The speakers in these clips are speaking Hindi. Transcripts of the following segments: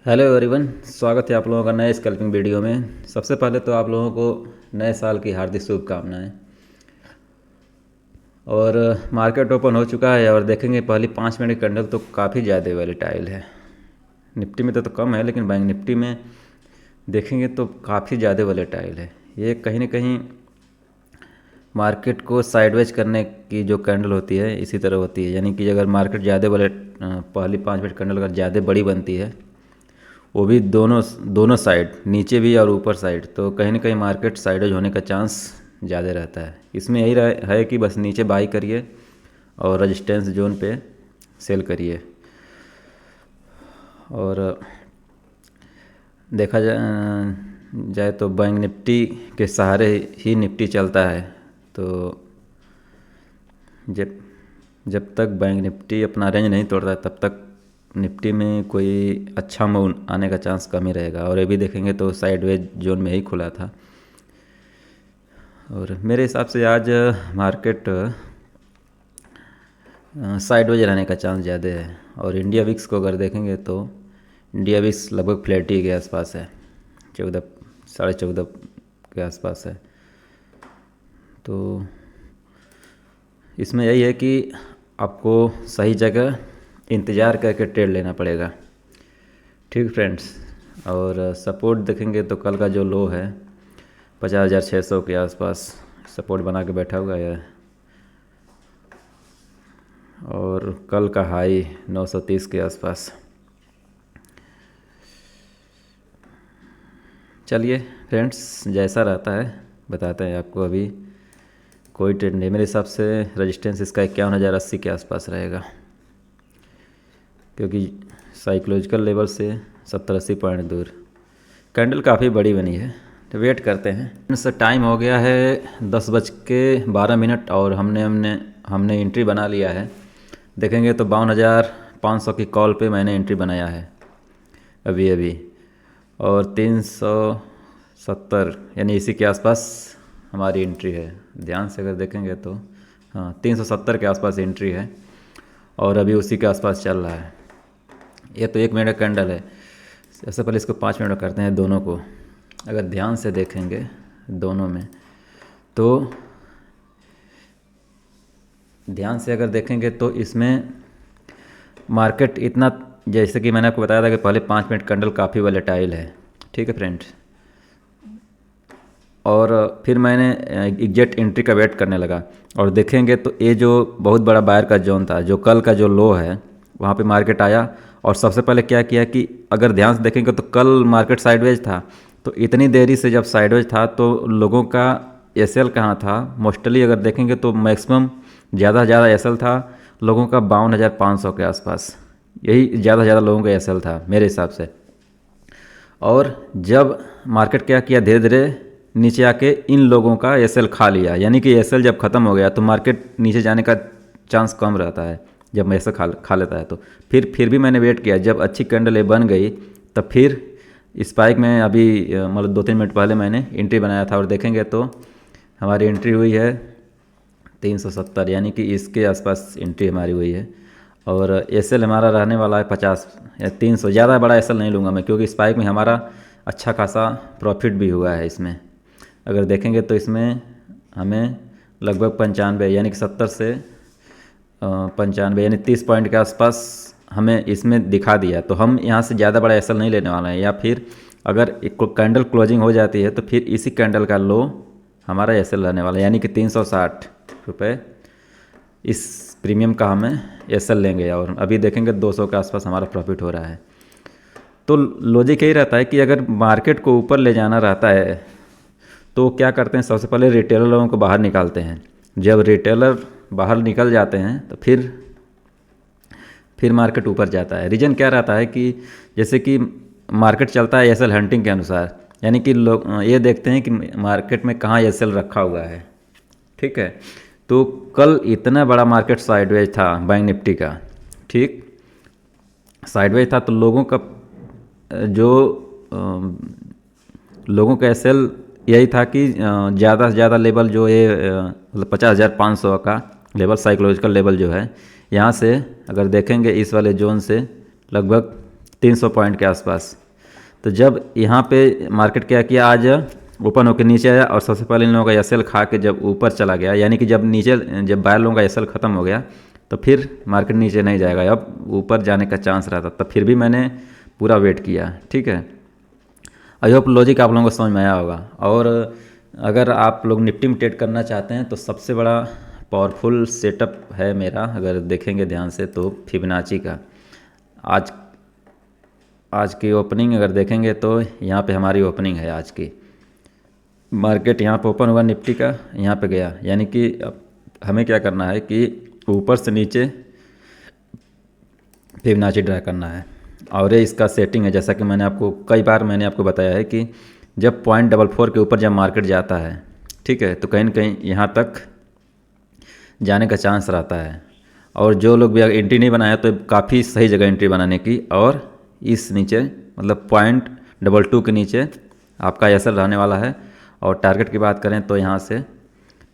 हेलो एवरीवन, स्वागत है आप लोगों का नए स्कल्पिंग वीडियो में। सबसे पहले तो आप लोगों को नए साल की हार्दिक शुभकामनाएं। और मार्केट ओपन हो चुका है और देखेंगे पहली 5 मिनट की कैंडल तो काफ़ी ज़्यादा वॉलेटाइल है। निफ्टी में तो कम है, लेकिन बैंक निफ्टी में देखेंगे तो काफ़ी ज़्यादा वॉलेटाइल है। ये कहीं ना कहीं मार्केट को साइडवेज करने की जो कैंडल होती है इसी तरह होती है, यानी कि अगर मार्केट ज़्यादा पहली 5 मिनट कैंडल अगर ज़्यादा बड़ी बनती है, वो भी दोनों दोनों साइड, नीचे भी और ऊपर साइड, तो कहीं ना कहीं मार्केट साइडेज होने का चांस ज़्यादा रहता है। इसमें यही है कि बस नीचे बाई करिए और रेजिस्टेंस जोन पे सेल करिए। और देखा जाए तो बैंक निफ्टी के सहारे ही निफ्टी चलता है। तो जब जब तक बैंक निफ्टी अपना रेंज नहीं तोड़ता तब तक निफ्टी में कोई अच्छा मूव आने का चांस कम ही रहेगा। और ये भी देखेंगे तो साइडवेज जोन में ही खुला था। और मेरे हिसाब से आज मार्केट साइडवेज रहने का चांस ज़्यादा है। और इंडिया विक्स को अगर देखेंगे तो इंडिया विक्स लगभग फ्लैट ही के आसपास है, 14 साढ़े 14 के आसपास है। तो इसमें यही है कि आपको सही जगह इंतज़ार करके ट्रेड लेना पड़ेगा। ठीक फ्रेंड्स। और सपोर्ट देखेंगे तो कल का जो लो है 50,600 के आसपास सपोर्ट बना के बैठा हुआ है। और कल का हाई 930 के आसपास। चलिए फ्रेंड्स, जैसा रहता है बताते हैं आपको। अभी कोई ट्रेंड नहीं, मेरे हिसाब से रेजिस्टेंस इसका 51,080 के आसपास रहेगा, क्योंकि साइकोलॉजिकल लेवल से 70-80 पॉइंट दूर कैंडल काफ़ी बड़ी बनी है। तो वेट करते हैं। फ्रेंड्स, टाइम हो गया है 10:12 और हमने एंट्री बना लिया है। देखेंगे तो 52,500 की कॉल पे मैंने एंट्री बनाया है अभी। और 370 यानी इसी के आसपास हमारी एंट्री है। ध्यान से अगर देखेंगे तो हाँ, 370 के आसपास एंट्री है और अभी उसी के आसपास चल रहा है। ये तो 1 मिनट का कैंडल है। सबसे पहले इसको 5 मिनट करते हैं दोनों को। अगर ध्यान से देखेंगे दोनों में तो ध्यान से अगर देखेंगे तो इसमें मार्केट इतना, जैसे कि मैंने आपको बताया था कि पहले 5 मिनट कैंडल काफ़ी वॉलेटाइल है। ठीक है फ्रेंड्स। और फिर मैंने एग्जैक्ट एंट्री का वेट करने लगा और देखेंगे तो ये जो बहुत बड़ा बायर का जोन था, जो कल का जो लो है, वहाँ पे मार्केट आया। और सबसे पहले क्या किया कि अगर ध्यान से देखेंगे तो कल मार्केट साइडवेज था, तो इतनी देरी से जब साइडवेज था तो लोगों का एसएल कहाँ था। मोस्टली अगर देखेंगे तो मैक्सिमम ज़्यादा से ज़्यादा एसएल था लोगों का 52,500 के आसपास। यही ज़्यादा से ज़्यादा लोगों का एसएल था मेरे हिसाब से। और जब मार्केट क्या किया, धीरे धीरे नीचे आके इन लोगों का एसएल खा लिया, यानी कि एसएल जब ख़त्म हो गया तो मार्केट नीचे जाने का चांस कम रहता है जब एसएल खा लेता है। तो फिर भी मैंने वेट किया, जब अच्छी कैंडल बन गई तब फिर स्पाइक में अभी मतलब 2-3 मिनट पहले मैंने एंट्री बनाया था। और देखेंगे तो हमारी एंट्री हुई है 370, यानी कि इसके आसपास एंट्री हमारी हुई है। और एसएल हमारा रहने वाला है 50 या 300। ज़्यादा बड़ा एसएल नहीं लूँगा मैं, क्योंकि स्पाइक में हमारा अच्छा खासा प्रॉफिट भी हुआ है इसमें। अगर देखेंगे तो इसमें हमें लगभग 95 यानी कि 70 से 95 यानी 30 पॉइंट के आसपास हमें इसमें दिखा दिया। तो हम यहाँ से ज़्यादा बड़ा एसएल नहीं लेने वाला है। या फिर अगर कैंडल क्लोजिंग हो जाती है तो फिर इसी कैंडल का लो हमारा एसएल रहने वाला है, यानी कि 360 रुपये इस प्रीमियम का हमें एसएल लेंगे। और अभी देखेंगे 200 के आसपास हमारा प्रॉफिट हो रहा है। तो लॉजिक यही रहता है कि अगर मार्केट को ऊपर ले जाना रहता है तो क्या करते हैं, सबसे पहले रिटेलर लोगों को बाहर निकालते हैं। जब रिटेलर बाहर निकल जाते हैं तो फिर मार्केट ऊपर जाता है। रीज़न क्या रहता है कि जैसे कि मार्केट चलता है एसएल हंटिंग के अनुसार, यानी कि लोग ये देखते हैं कि मार्केट में कहाँ एसएल रखा हुआ है। ठीक है। तो कल इतना बड़ा मार्केट साइडवेज था बैंक निफ्टी का, ठीक साइडवेज था, तो लोगों का लोगों का एसएल यही था कि ज़्यादा से ज़्यादा लेवल जो ये मतलब 50,500 का लेवल, साइकोलॉजिकल लेवल जो है, यहाँ से अगर देखेंगे इस वाले जोन से लगभग 300 पॉइंट के आसपास। तो जब यहाँ पे मार्केट क्या किया, आज ओपन होकर नीचे आया और सबसे पहले इन लोगों का एसएल खा के जब ऊपर चला गया, यानी कि जब बायर लोगों का एसएल ख़त्म हो गया तो फिर मार्केट नीचे नहीं जाएगा, अब ऊपर जाने का चांस रहता। तब फिर भी मैंने पूरा वेट किया। ठीक है, आई होप लॉजिक आप लोगों को समझ में आया होगा। और अगर आप लोग निफ्टी में ट्रेड करना चाहते हैं तो सबसे बड़ा पावरफुल सेटअप है मेरा, अगर देखेंगे ध्यान से तो फिबोनाची का। आज की ओपनिंग अगर देखेंगे तो यहाँ पे हमारी ओपनिंग है आज की। मार्केट यहाँ पे ओपन हुआ निफ्टी का, यहाँ पे गया, यानी कि अब हमें क्या करना है कि ऊपर से नीचे फिबोनाची ड्रा करना है। और ये इसका सेटिंग है, जैसा कि कई बार मैंने आपको बताया है कि जब 0.44 के ऊपर जब मार्केट जाता है, ठीक है, तो कहीं ना कहीं यहाँ तक जाने का चांस रहता है। और जो लोग भी अगर एंट्री नहीं बनाया तो काफ़ी सही जगह एंट्री बनाने की। और इस नीचे मतलब 0.22 के नीचे आपका एसएल रहने वाला है। और टारगेट की बात करें तो यहाँ से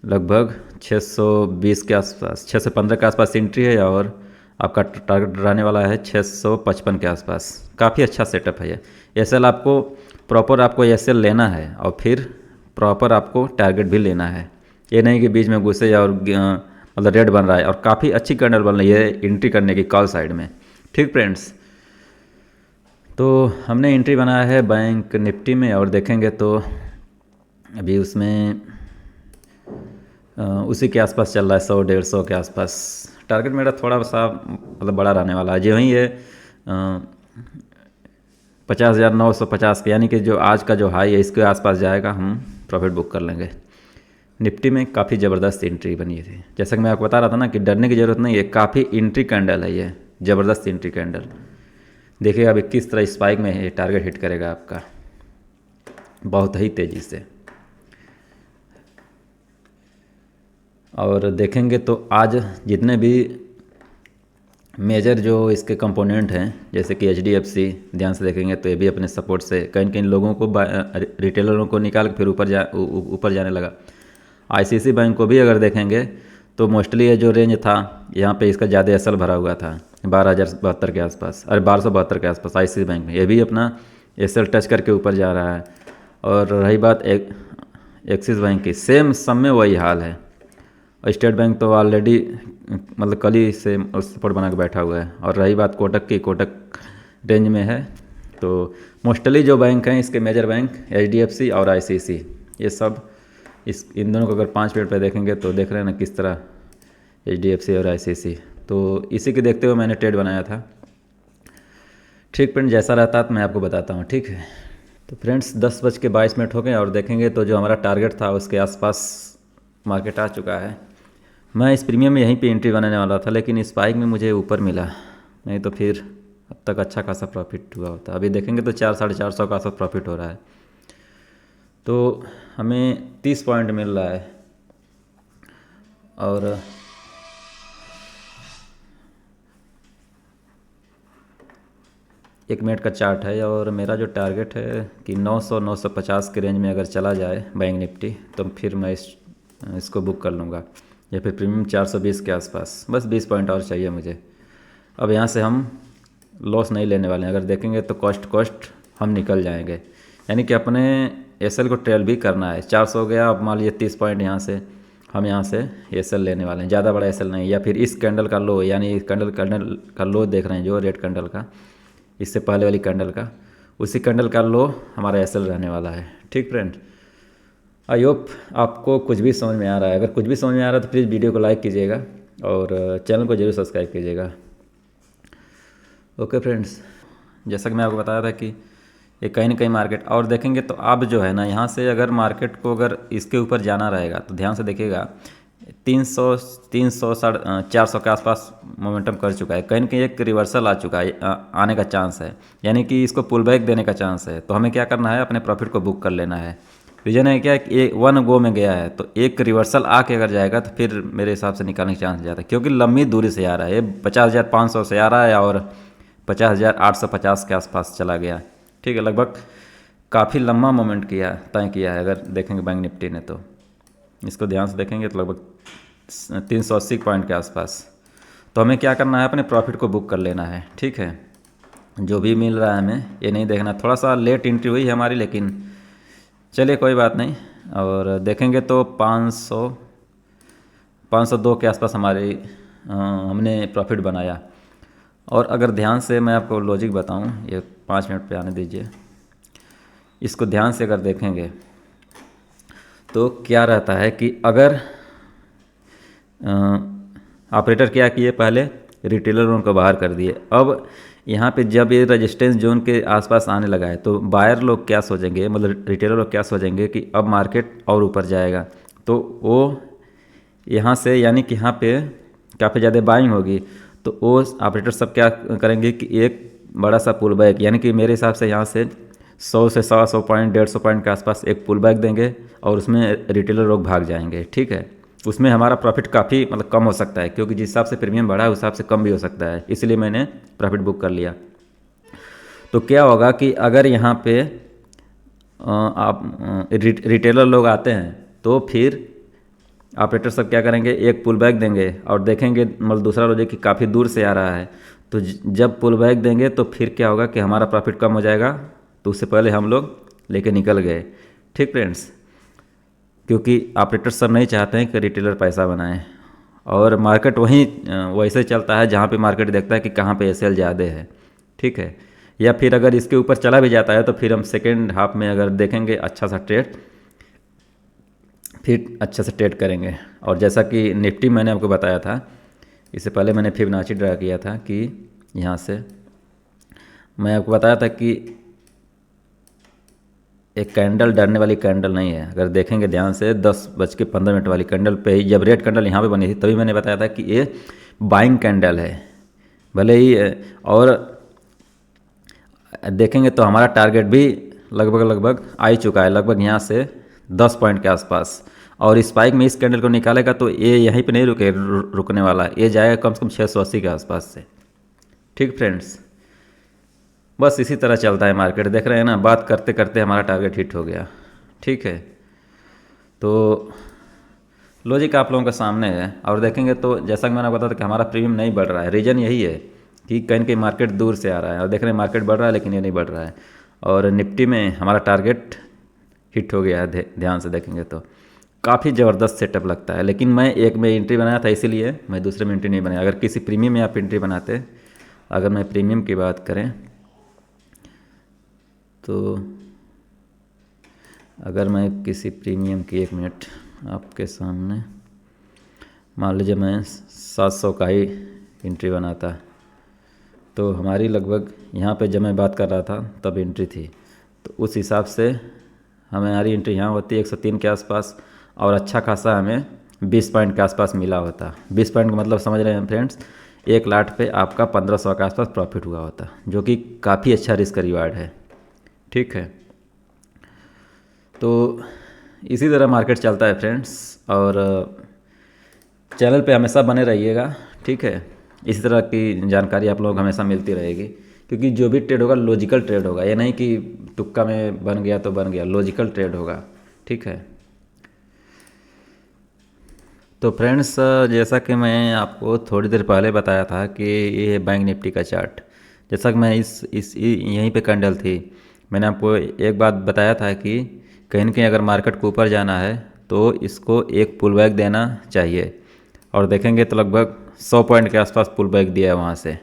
लगभग 620 के आसपास, 615 के आसपास एंट्री है और आपका टारगेट रहने वाला है 655 के आसपास। काफ़ी अच्छा सेटअप है ये। एसएल आपको प्रॉपर आपको एसएल लेना है और फिर प्रॉपर आपको टारगेट भी लेना है। ये नहीं कि बीच में घुसे और मतलब रेड बन रहा है, और काफ़ी अच्छी कैंडल बन रही है एंट्री करने की कॉल साइड में। ठीक फ्रेंड्स, तो हमने एंट्री बनाया है बैंक निफ्टी में और देखेंगे तो अभी उसमें उसी के आसपास चल रहा है, 100-150 के आसपास। टारगेट मेरा थोड़ा सा मतलब बड़ा रहने वाला है, जो वहीं है 50,950 के, यानी कि जो आज का जो हाई है इसके आसपास जाएगा, हम प्रॉफिट बुक कर लेंगे। निफ्टी में काफ़ी ज़बरदस्त एंट्री बनी थी, जैसा कि मैं आपको बता रहा था ना कि डरने की ज़रूरत नहीं है, काफ़ी एंट्री कैंडल है ये, ज़बरदस्त एंट्री कैंडल। देखिएगा अभी किस तरह स्पाइक में ये टारगेट हिट करेगा आपका बहुत ही तेज़ी से। और देखेंगे तो आज जितने भी मेजर जो इसके कंपोनेंट हैं, जैसे कि एचडीएफसी, ध्यान से देखेंगे तो ये भी अपने सपोर्ट से कहीं कहीं लोगों को रिटेलरों को निकाल के फिर ऊपर जाने लगा। आईसीआईसी बैंक को भी अगर देखेंगे तो मोस्टली ये जो रेंज था यहाँ पे इसका ज़्यादा एसएल भरा हुआ था 12,072 के आसपास, अरे 1272 के आसपास। आईसीआईसी बैंक में ये भी अपना एसएल टच करके ऊपर जा रहा है। और रही बात एक्सिस बैंक की, सेम सब में वही हाल है। और स्टेट बैंक तो ऑलरेडी मतलब कल ही से सपोर्ट बना के बैठा हुआ है। और रही बात कोटक की, कोटक रेंज में है। तो मोस्टली जो बैंक हैं इसके मेजर बैंक एचडीएफसी और आईसीआईसी, ये सब इन दोनों को अगर 5 मिनट पे देखेंगे तो देख रहे हैं ना किस तरह एचडीएफसी और आईसीआईसी। तो इसी के देखते हुए मैंने ट्रेड बनाया था। ठीक फ्रेंड, जैसा रहता है तो मैं आपको बताता हूँ। ठीक है, तो फ्रेंड्स 10:22 हो गए और देखेंगे तो जो हमारा टारगेट था उसके आसपास मार्केट आ चुका है। मैं इस प्रीमियम में यहीं पे एंट्री बनाने वाला था, लेकिन स्पाइक में मुझे ऊपर मिला, नहीं तो फिर अब तक अच्छा खासा प्रॉफिट हुआ होता। अभी देखेंगे तो 400-450 का आसपास प्रॉफिट हो रहा है। तो हमें 30 पॉइंट मिल रहा है। और एक मिनट का चार्ट है और मेरा जो टारगेट है कि 900-950 के रेंज में अगर चला जाए बैंक निफ्टी तो फिर मैं इसको बुक कर लूँगा, या फिर प्रीमियम 420 के आसपास। बस 20 पॉइंट और चाहिए मुझे। अब यहाँ से हम लॉस नहीं लेने वाले हैं, अगर देखेंगे तो कॉस्ट हम निकल जाएंगे, यानी कि अपने एसएल को ट्रेल भी करना है। 400 हो गया, अब मान लीजिए 30 पॉइंट यहाँ से हम यहाँ से एसएल लेने वाले हैं, ज़्यादा बड़ा एसएल नहीं, या फिर इस कैंडल का लो, यानी इस कैंडल का लो देख रहे हैं जो रेड कैंडल का, इससे पहले वाली कैंडल का, उसी कैंडल का लो हमारा एसएल रहने वाला है। ठीक फ्रेंड, आई होप आपको कुछ भी समझ में आ रहा है। अगर कुछ भी समझ में आ रहा है तो प्लीज़ वीडियो को लाइक कीजिएगा और चैनल को जरूर सब्सक्राइब कीजिएगा। ओके फ्रेंड्स, जैसा कि मैं आपको बताया था कि ये कहीं ना कहीं मार्केट, और देखेंगे तो अब जो है ना यहाँ से अगर मार्केट को अगर इसके ऊपर जाना रहेगा तो ध्यान से देखिएगा 400 के आसपास मोमेंटम कर चुका है, कहीं ना कहीं एक रिवर्सल आ चुका है, आने का चांस है, यानी कि इसको पुल बैक देने का चांस है। तो हमें क्या करना है, अपने प्रॉफिट को बुक कर लेना है। रीजन है क्या कि ये 1 गो में गया है, तो एक रिवर्सल आके अगर जाएगा तो फिर मेरे हिसाब से निकालने का चांस ज़्यादा है, क्योंकि लंबी दूरी से आ रहा है। ये 50,500 से आ रहा है और 50,850 के आसपास चला गया। ठीक है, लगभग काफ़ी लंबा मोमेंट तय किया है। अगर देखेंगे बैंक निफ्टी ने तो इसको ध्यान से देखेंगे तो लगभग 380 पॉइंट के आसपास। तो हमें क्या करना है, अपने प्रॉफिट को बुक कर लेना है। ठीक है, जो भी मिल रहा है हमें ये नहीं देखना। थोड़ा सा लेट एंट्री हुई है हमारी, लेकिन चलिए कोई बात नहीं। और देखेंगे तो 502 के आसपास हमारी हमने प्रॉफिट बनाया। और अगर ध्यान से मैं आपको लॉजिक बताऊं, ये 5 मिनट पे आने दीजिए, इसको ध्यान से अगर देखेंगे तो क्या रहता है कि अगर ऑपरेटर क्या किए, पहले रिटेलर जोन को बाहर कर दिए। अब यहाँ पे जब ये रेजिस्टेंस जोन के आसपास आने लगा है तो बायर लोग क्या सोचेंगे, मतलब रिटेलर लोग क्या सोचेंगे कि अब मार्केट और ऊपर जाएगा, तो वो यहाँ से यानी कि यहाँ पे काफ़ी ज़्यादा बाइंग होगी। तो वो ऑपरेटर सब क्या करेंगे कि एक बड़ा सा पुल बैक, यानी कि मेरे हिसाब से यहाँ से 100 से 100 पॉइंट 150 पॉइंट के आसपास एक पुल बैक देंगे और उसमें रिटेलर लोग भाग जाएंगे। ठीक है, उसमें हमारा प्रॉफिट काफ़ी मतलब कम हो सकता है, क्योंकि जिस हिसाब से प्रीमियम बढ़ा है उस हिसाब से कम भी हो सकता है, इसलिए मैंने प्रॉफिट बुक कर लिया। तो क्या होगा कि अगर यहाँ पे आप रिटेलर लोग आते हैं तो फिर ऑपरेटर सब क्या करेंगे, एक पुल बैक देंगे और देखेंगे मतलब दूसरा रोजे कि काफ़ी दूर से आ रहा है। तो जब पुल बैक देंगे तो फिर क्या होगा कि हमारा प्रॉफिट कम हो जाएगा, तो उससे पहले हम लोग लेके निकल गए। ठीक फ्रेंड्स, क्योंकि ऑपरेटर सब नहीं चाहते हैं कि रिटेलर पैसा बनाए, और मार्केट वहीं वैसे चलता है जहाँ पे मार्केट देखता है कि कहाँ पे एसएल ज़्यादा है। ठीक है, या फिर अगर इसके ऊपर चला भी जाता है तो फिर हम सेकेंड हाफ में अगर देखेंगे अच्छा सा ट्रेड, फिर अच्छे से ट्रेड करेंगे। और जैसा कि निफ्टी मैंने आपको बताया था, इससे पहले मैंने फिबोनाची ड्रा किया था कि यहाँ से मैं आपको बताया था कि एक कैंडल डरने वाली कैंडल नहीं है। अगर देखेंगे ध्यान से 10:15 वाली कैंडल पे ही जब रेड कैंडल यहाँ पे बनी थी तभी मैंने बताया था कि ये बाइंग कैंडल है। भले ही और देखेंगे तो हमारा टारगेट भी लगभग आ ही चुका है, लगभग यहाँ से 10 पॉइंट के आसपास। और स्पाइक में इस कैंडल को निकालेगा तो ये यहीं पे नहीं रुकने वाला, ये जाएगा कम से कम 680 के आसपास से। ठीक फ्रेंड्स, बस इसी तरह चलता है मार्केट, देख रहे हैं ना, बात करते करते हमारा टारगेट हिट हो गया। ठीक है, तो लॉजिक आप लोगों के सामने है। और देखेंगे तो जैसा कि मैंने बताया था कि हमारा प्रीमियम नहीं बढ़ रहा है, रीज़न यही है कि कहीं कहीं मार्केट दूर से आ रहा है, और देख रहे हैं मार्केट बढ़ रहा है लेकिन ये नहीं बढ़ रहा है। और निफ्टी में हमारा टारगेट हिट हो गया है, ध्यान से देखेंगे तो काफ़ी ज़बरदस्त सेटअप लगता है। लेकिन मैं एक में एंट्री बनाया था, इसीलिए मैं दूसरे में एंट्री नहीं बनाया। अगर किसी प्रीमियम में आप एंट्री बनाते, अगर मैं प्रीमियम की बात करें तो अगर मैं किसी प्रीमियम की, 1 मिनट आपके सामने, मान लीजिए मैं 700 का ही एंट्री बनाता, तो हमारी लगभग यहाँ पे जब मैं बात कर रहा था तब एंट्री थी, तो उस हिसाब से हमारी एंट्री यहाँ होती है 103 के आसपास, और अच्छा खासा हमें 20 पॉइंट के आसपास मिला होता। 20 पॉइंट का मतलब समझ रहे हैं फ्रेंड्स, 1 लाट पे आपका 1500 के आसपास प्रॉफिट हुआ होता, जो कि काफ़ी अच्छा रिस्क रिवार्ड है। ठीक है, तो इसी तरह मार्केट चलता है फ्रेंड्स, और चैनल पे हमेशा बने रहिएगा। ठीक है, इसी तरह की जानकारी आप लोग हमेशा मिलती रहेगी, क्योंकि जो भी ट्रेड होगा लॉजिकल ट्रेड होगा, ये नहीं कि तुक्का में बन गया तो बन गया, लॉजिकल ट्रेड होगा। ठीक है, तो फ्रेंड्स जैसा कि मैं आपको थोड़ी देर पहले बताया था कि ये है बैंक निफ्टी का चार्ट। जैसा कि मैं इस यहीं पे कैंडल थी, मैंने आपको एक बात बताया था कि कहीं न कहीं अगर मार्केट को ऊपर जाना है तो इसको एक पुल बैक देना चाहिए, और देखेंगे तो लगभग 100 पॉइंट के आसपास पुल बैक दिया है वहाँ से।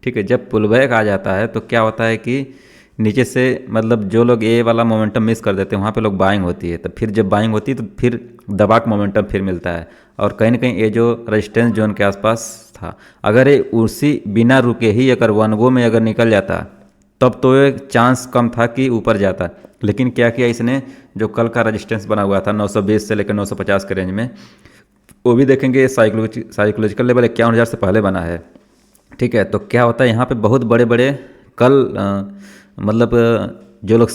ठीक है, जब पुल बैक आ जाता है तो क्या होता है कि नीचे से मतलब जो लोग ये वाला मोमेंटम मिस कर देते हैं वहाँ पे लोग बाइंग होती है, तो फिर जब बाइंग होती है तो फिर दबा के मोमेंटम फिर मिलता है। और कहीं ना कहीं ये जो रेजिस्टेंस जोन के आसपास था, अगर ये उसी बिना रुके ही अगर 1 गो में अगर निकल जाता तब तो एक चांस कम था कि ऊपर जाता। लेकिन क्या किया इसने, जो कल का रेजिस्टेंस बना हुआ था 920 से लेकर 950 के रेंज में, वो भी देखेंगे साइकोलॉजिकल लेवल 51,000 से पहले बना है। ठीक है, तो क्या होता है यहाँ पे बहुत बड़े बड़े कल मतलब जो लोग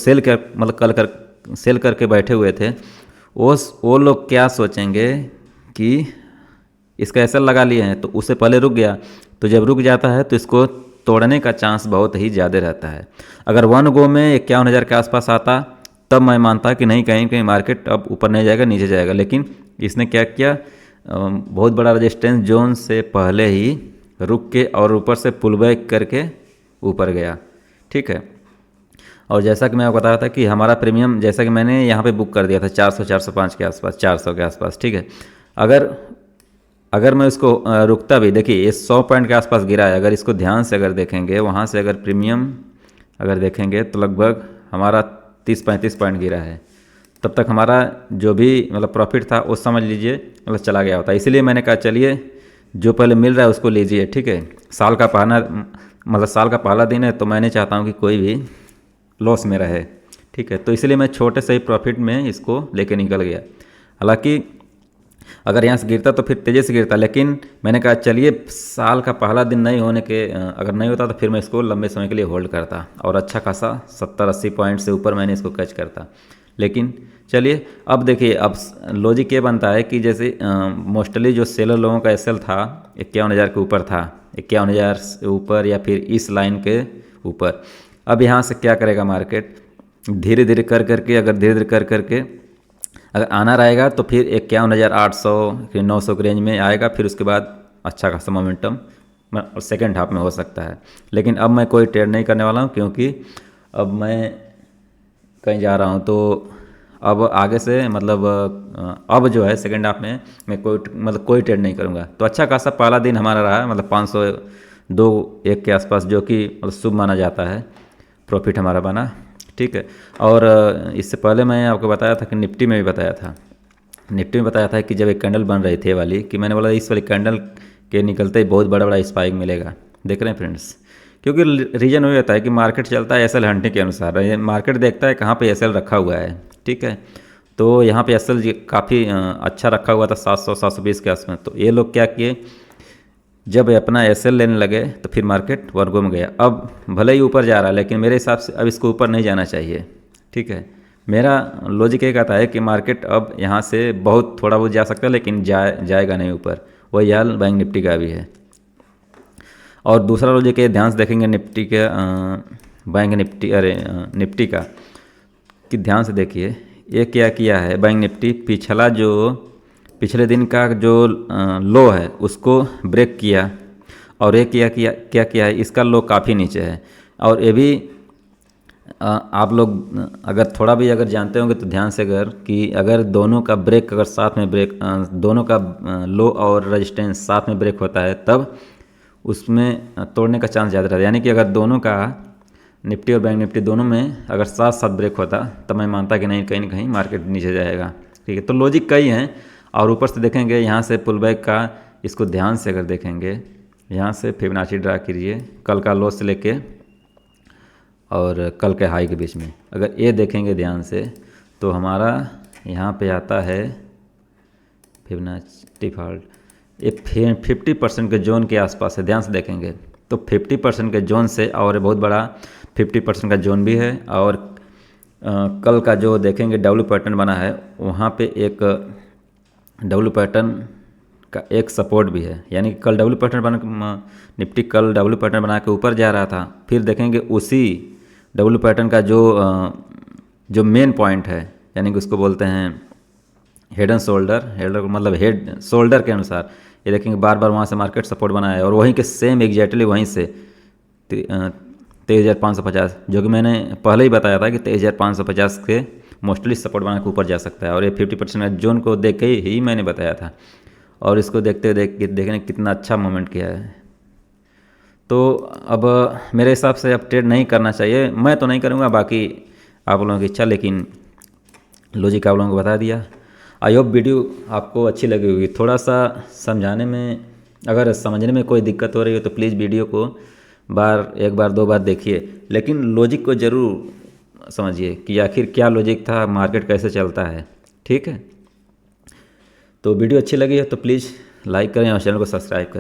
सेल करके बैठे हुए थे, वो लोग क्या सोचेंगे कि इसका एसएल लगा लिए हैं तो उससे पहले रुक गया, तो जब रुक जाता है तो इसको तोड़ने का चांस बहुत ही ज़्यादा रहता है। अगर 1 गो में 51,000 के आसपास आता तब मैं मानता कि नहीं, कहीं कहीं मार्केट अब ऊपर नहीं जाएगा नीचे जाएगा। लेकिन इसने क्या किया, बहुत बड़ा रेजिस्टेंस जोन से पहले ही रुक के और ऊपर से पुल बैक करके ऊपर गया, ठीक है। और जैसा कि मैं आपको बता रहा था कि हमारा प्रीमियम जैसा कि मैंने यहाँ पे बुक कर दिया था 400 405 के आसपास, 400 के आसपास, ठीक है। अगर अगर मैं इसको रुकता भी, देखिए ये 100 पॉइंट के आसपास गिरा है, अगर इसको ध्यान से अगर देखेंगे वहाँ से अगर प्रीमियम अगर देखेंगे तो लगभग हमारा 30-35 पॉइंट गिरा है। तब तक हमारा जो भी मतलब प्रॉफिट था वो समझ लीजिए मतलब चला गया होता। इसीलिए मैंने कहा चलिए जो पहले मिल रहा है उसको लीजिए, ठीक है। साल का पहला दिन है, तो मैं नहीं चाहता हूँ कि कोई भी लॉस में रहे, ठीक है। तो इसलिए मैं छोटे से ही प्रॉफिट में इसको लेके निकल गया। हालांकि अगर यहाँ से गिरता तो फिर तेज़ी से गिरता, लेकिन मैंने कहा चलिए साल का पहला दिन नहीं होने के अगर नहीं होता तो फिर मैं इसको लंबे समय के लिए होल्ड करता और अच्छा खासा 70-80 पॉइंट से ऊपर मैंने इसको कैच करता। लेकिन चलिए अब देखिए, अब लॉजिक ये बनता है कि जैसे मोस्टली जो सेलर लोगों का एसएल था 51,000 के ऊपर था, 51,000 से ऊपर या फिर इस लाइन के ऊपर। अब यहाँ से क्या करेगा मार्केट, धीरे धीरे कर करके अगर आना रहेगा तो फिर 51,800 फिर 900 के रेंज में आएगा, फिर उसके बाद अच्छा खासा मोमेंटम सेकेंड हाफ में हो सकता है। लेकिन अब मैं कोई ट्रेड नहीं करने वाला हूँ, क्योंकि अब मैं कहीं जा रहा हूँ, तो अब आगे से मतलब अब जो है सेकेंड हाफ में मैं कोई ट्रेड नहीं करूँगा। तो अच्छा खासा पहला दिन हमारा रहा, मतलब 502-1 के आसपास, जो कि मतलब शुभ माना जाता है, प्रॉफिट हमारा बना, ठीक है। और इससे पहले मैं आपको बताया था कि निफ्टी में भी बताया था कि जब एक कैंडल बन रही थी वाली, कि मैंने बोला इस वाली कैंडल के निकलते ही बहुत बड़ा स्पाइक मिलेगा। देख रहे हैं फ्रेंड्स, क्योंकि रीजन वही होता है कि मार्केट चलता है एसएल हंटिंग के अनुसार। मार्केट देखता है कहाँ पे एसएल रखा हुआ है, ठीक है। तो यहाँ पे एसएल काफ़ी अच्छा रखा हुआ था 700-720 के आसपास। तो ये लोग क्या किए, जब अपना एसएल लेने लगे तो फिर मार्केट वर्गो में गया। अब भले ही ऊपर जा रहा है, लेकिन मेरे हिसाब से अब इसको ऊपर नहीं जाना चाहिए, ठीक है। मेरा लॉजिक ये कहता है कि मार्केट अब यहाँ से बहुत थोड़ा बहुत जा सकता है, लेकिन जाएगा नहीं ऊपर। वही हाल बैंक निफ्टी का भी है। और दूसरा लॉजिक ये ध्यान से देखेंगे निफ्टी के निफ्टी का, कि ध्यान से देखिए ये क्या किया है बैंक निफ्टी। पिछले दिन का जो लो है उसको ब्रेक किया, और ये क्या किया है, इसका लो काफ़ी नीचे है। और ये भी आप लोग अगर थोड़ा भी अगर जानते होंगे तो ध्यान से, अगर दोनों का ब्रेक अगर साथ में दोनों का लो और रेजिस्टेंस साथ में ब्रेक होता है, तब उसमें तोड़ने का चांस ज़्यादा रहता है। यानी कि अगर दोनों का निफ्टी और बैंक निफ्टी दोनों में अगर साथ साथ ब्रेक होता, तब मैं मानता कि नहीं, कहीं ना कहीं मार्केट नीचे जाएगा, ठीक है। तो लॉजिक कई हैं। और ऊपर से देखेंगे यहाँ से पुल बैक का, इसको ध्यान से अगर देखेंगे, यहाँ से फिबोनाची ड्रा कीजिए कल का लो से लेके और कल के हाई के बीच में। अगर ये देखेंगे ध्यान से, तो हमारा यहाँ पे आता है फिबोनाची फॉल्ट, ये 50% के जोन के आसपास है। ध्यान से देखेंगे तो 50% के जोन से, और बहुत बड़ा 50% का जोन भी है। और कल का जो देखेंगे डब्ल्यू पैटर्न बना है, वहाँ पे एक डब्ल्यू पैटर्न का एक सपोर्ट भी है। यानी कि कल डब्ल्यू पैटर्न निफ्टी कल डब्ल्यू पैटर्न बना के ऊपर जा रहा था, फिर देखेंगे उसी डब्ल्यू पैटर्न का जो मेन पॉइंट है, यानी कि उसको बोलते हैं हेड एंड शोल्डर मतलब हेड शोल्डर के अनुसार, ये देखेंगे बार बार वहाँ से मार्केट सपोर्ट बनाया है। और वहीं के सेम एग्जैक्टली वहीं से 23,550, जो कि मैंने पहले ही बताया था कि 23,550 के मोस्टली सपोर्ट बना के ऊपर जा सकता है। और ये 50% जोन को देख के ही मैंने बताया था। और इसको देखने कितना अच्छा मोमेंट किया है। तो अब मेरे हिसाब से अब ट्रेड नहीं करना चाहिए, मैं तो नहीं करूँगा, बाकी आप लोगों की इच्छा, लेकिन लॉजिक आप लोगों को बता दिया। आई होप वीडियो आपको अच्छी लगी होगी। थोड़ा सा समझाने में, अगर समझने में कोई दिक्कत हो रही हो तो प्लीज़ वीडियो को एक बार 2 बार देखिए, लेकिन लॉजिक को ज़रूर समझिए कि आखिर क्या लॉजिक था, मार्केट कैसे चलता है, ठीक है। तो वीडियो अच्छी लगी है तो प्लीज़ लाइक करें और चैनल को सब्सक्राइब करें।